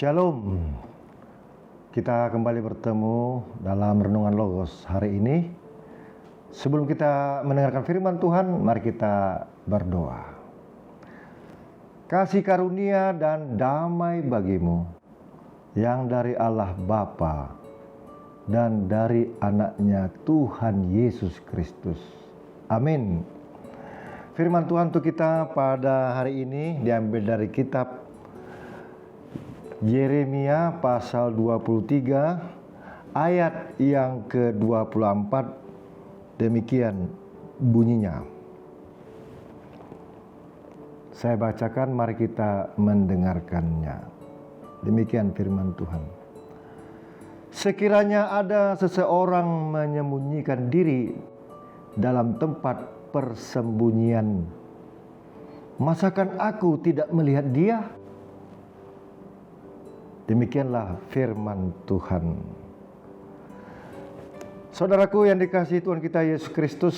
Shalom. Kita kembali bertemu dalam renungan Logos hari ini. Sebelum kita mendengarkan firman Tuhan, mari kita berdoa. Kasih karunia dan damai bagimu yang dari Allah Bapa dan dari anaknya Tuhan Yesus Kristus. Amin. Firman Tuhan untuk kita pada hari ini diambil dari kitab Yeremia pasal 23 ayat yang ke-24. Demikian bunyinya. Saya bacakan, mari kita mendengarkannya. Demikian firman Tuhan. Sekiranya ada seseorang menyembunyikan diri dalam tempat persembunyian, masakan aku tidak melihat dia? Demikianlah firman Tuhan. Saudaraku yang dikasihi Tuhan kita Yesus Kristus,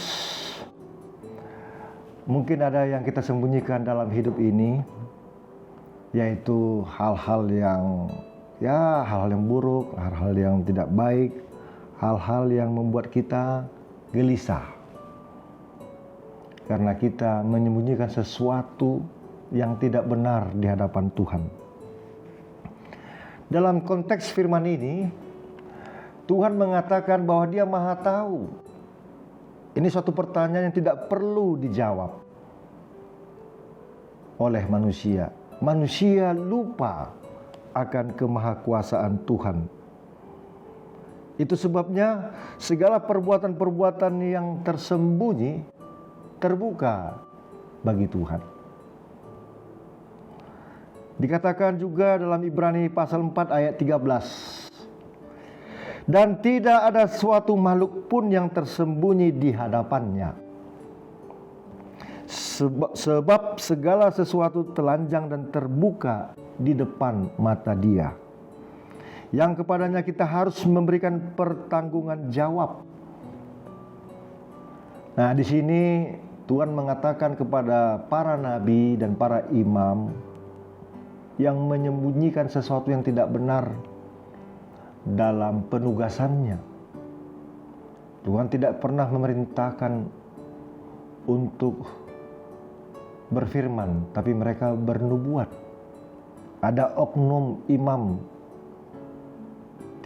mungkin ada yang kita sembunyikan dalam hidup ini, yaitu hal-hal yang buruk, hal-hal yang tidak baik, hal-hal yang membuat kita gelisah. Karena kita menyembunyikan sesuatu yang tidak benar di hadapan Tuhan. Dalam konteks firman ini, Tuhan mengatakan bahwa Dia Maha Tahu. Ini suatu pertanyaan yang tidak perlu dijawab oleh manusia. Manusia lupa akan kemahakuasaan Tuhan. Itu sebabnya segala perbuatan-perbuatan yang tersembunyi terbuka bagi Tuhan. Dikatakan juga dalam Ibrani pasal 4 ayat 13. Dan tidak ada suatu makhluk pun yang tersembunyi di hadapannya. Sebab segala sesuatu telanjang dan terbuka di depan mata Dia, yang kepadanya kita harus memberikan pertanggungan jawab. Nah, di sini Tuhan mengatakan kepada para nabi dan para imam yang menyembunyikan sesuatu yang tidak benar dalam penugasannya. Tuhan tidak pernah memerintahkan untuk berfirman, tapi mereka bernubuat. Ada oknum imam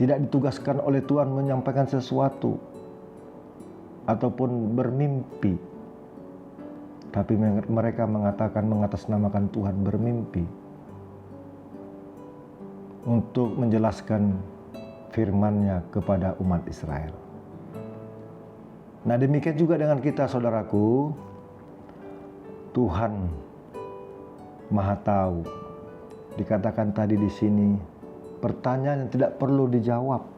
tidak ditugaskan oleh Tuhan menyampaikan sesuatu ataupun bermimpi, tapi mereka mengatakan mengatasnamakan Tuhan bermimpi untuk menjelaskan firman-Nya kepada umat Israel. Nah, demikian juga dengan kita, saudaraku. Tuhan Maha Tahu. Dikatakan tadi di sini pertanyaan yang tidak perlu dijawab,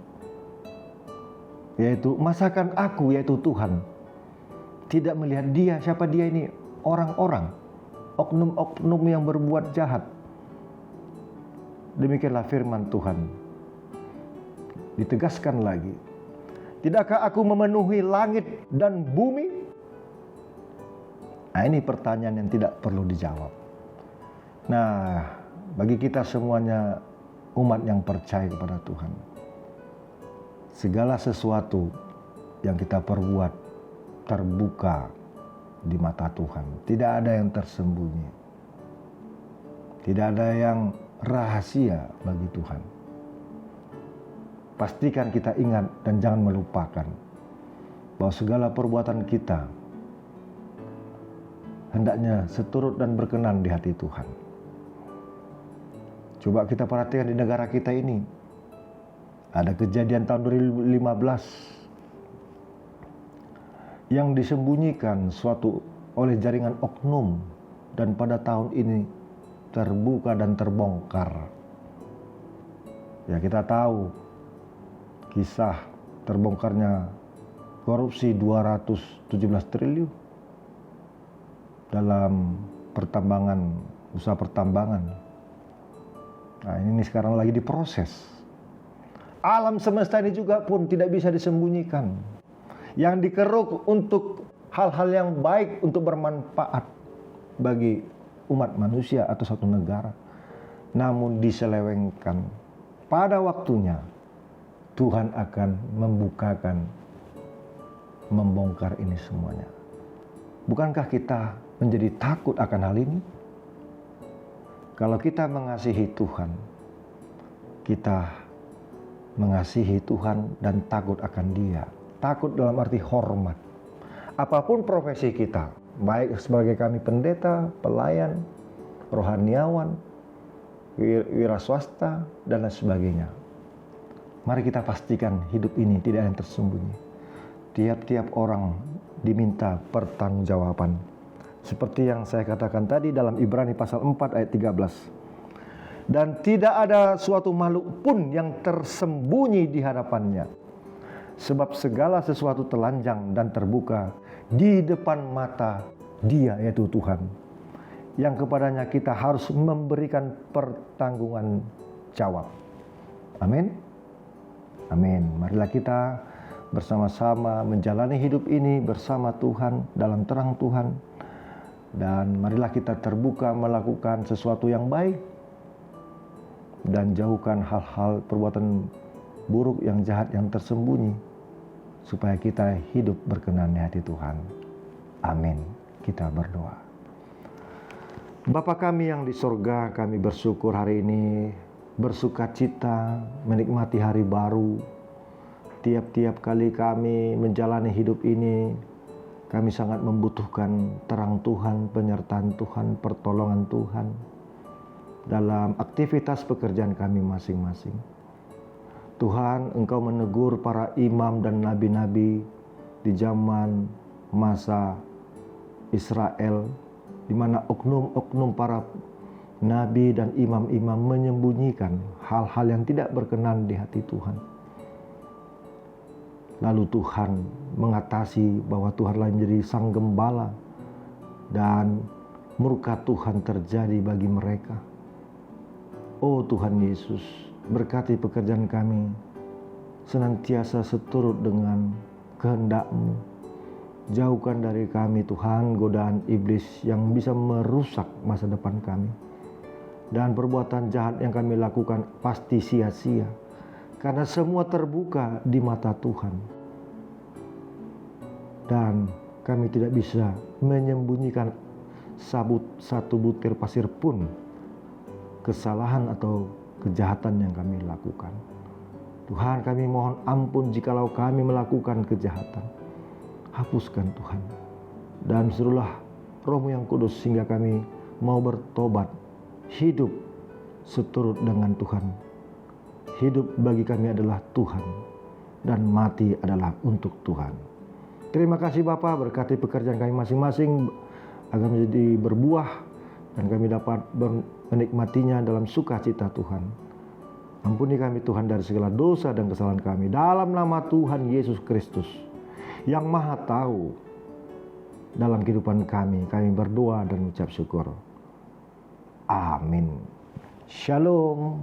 yaitu masakan aku, yaitu Tuhan, tidak melihat dia? Siapa dia ini? Orang-orang, oknum-oknum yang berbuat jahat. Demikianlah firman Tuhan. Ditegaskan lagi, tidakkah aku memenuhi langit dan bumi? Nah, ini pertanyaan yang tidak perlu dijawab. Nah, bagi kita semuanya umat yang percaya kepada Tuhan, segala sesuatu yang kita perbuat terbuka di mata Tuhan. Tidak ada yang tersembunyi. Tidak ada yang rahasia bagi Tuhan. Pastikan kita ingat dan jangan melupakan bahwa segala perbuatan kita hendaknya seturut dan berkenan di hati Tuhan. Coba kita perhatikan di negara kita ini. Ada kejadian tahun 2015 yang disembunyikan suatu oleh jaringan oknum, dan pada tahun ini terbuka dan terbongkar. Ya, kita tahu kisah terbongkarnya korupsi 217 triliun dalam pertambangan, usaha pertambangan. Nah, ini sekarang lagi diproses. Alam semesta ini juga pun tidak bisa disembunyikan. Yang dikeruk untuk hal-hal yang baik, untuk bermanfaat bagi umat manusia atau satu negara. namun diselewengkan. Pada waktunya Tuhan akan membukakan, membongkar ini semuanya. Bukankah kita menjadi takut akan hal ini? Kalau kita mengasihi Tuhan, kita mengasihi Tuhan dan takut akan Dia. Takut dalam arti hormat. Apapun profesi kita, baik sebagai kami pendeta, pelayan, rohaniawan, wira swasta, dan lain sebagainya. Mari kita pastikan hidup ini tidak ada yang tersembunyi. Tiap-tiap orang diminta pertanggungjawaban. Seperti yang saya katakan tadi dalam Ibrani pasal 4 ayat 13. Dan tidak ada suatu makhluk pun yang tersembunyi di hadapannya. Sebab segala sesuatu telanjang dan terbuka di depan mata Dia, yaitu Tuhan. Yang kepadanya kita harus memberikan pertanggungan jawab. Amin. Amin. Marilah kita bersama-sama menjalani hidup ini bersama Tuhan, dalam terang Tuhan. Dan marilah kita terbuka melakukan sesuatu yang baik dan jauhkan hal-hal perbuatan buruk yang jahat yang tersembunyi, supaya kita hidup berkenan di hati Tuhan. Amin. Kita berdoa. Bapa kami yang di sorga, kami bersyukur hari ini, bersukacita menikmati hari baru. Tiap-tiap kali kami menjalani hidup ini, kami sangat membutuhkan terang Tuhan, penyertaan Tuhan, pertolongan Tuhan dalam aktivitas pekerjaan kami masing-masing. Tuhan, Engkau menegur para imam dan nabi-nabi di zaman masa Israel, di mana oknum-oknum para nabi dan imam-imam menyembunyikan hal-hal yang tidak berkenan di hati Tuhan. Lalu Tuhan mengatasi bahwa Tuhanlah menjadi sang gembala dan murka Tuhan terjadi bagi mereka. Oh Tuhan Yesus, berkati pekerjaan kami senantiasa seturut dengan kehendak-Mu. Jauhkan dari kami Tuhan godaan iblis yang bisa merusak masa depan kami. Dan perbuatan jahat yang kami lakukan pasti sia-sia, karena semua terbuka di mata Tuhan. Dan kami tidak bisa menyembunyikan satu butir pasir pun kesalahan atau kejahatan yang kami lakukan. Tuhan, kami mohon ampun jikalau kami melakukan kejahatan. Hapuskan Tuhan. Dan suruhlah Roh-Mu yang kudus sehingga kami mau bertobat, hidup seturut dengan Tuhan. Hidup bagi kami adalah Tuhan, dan mati adalah untuk Tuhan. Terima kasih Bapa, berkati pekerjaan kami masing-masing agar menjadi berbuah dan kami dapat menikmatinya dalam sukacita Tuhan. Ampuni kami Tuhan dari segala dosa dan kesalahan kami, dalam nama Tuhan Yesus Kristus yang Maha Tahu. Dalam kehidupan kami berdoa dan mengucap syukur. Amin. Shalom.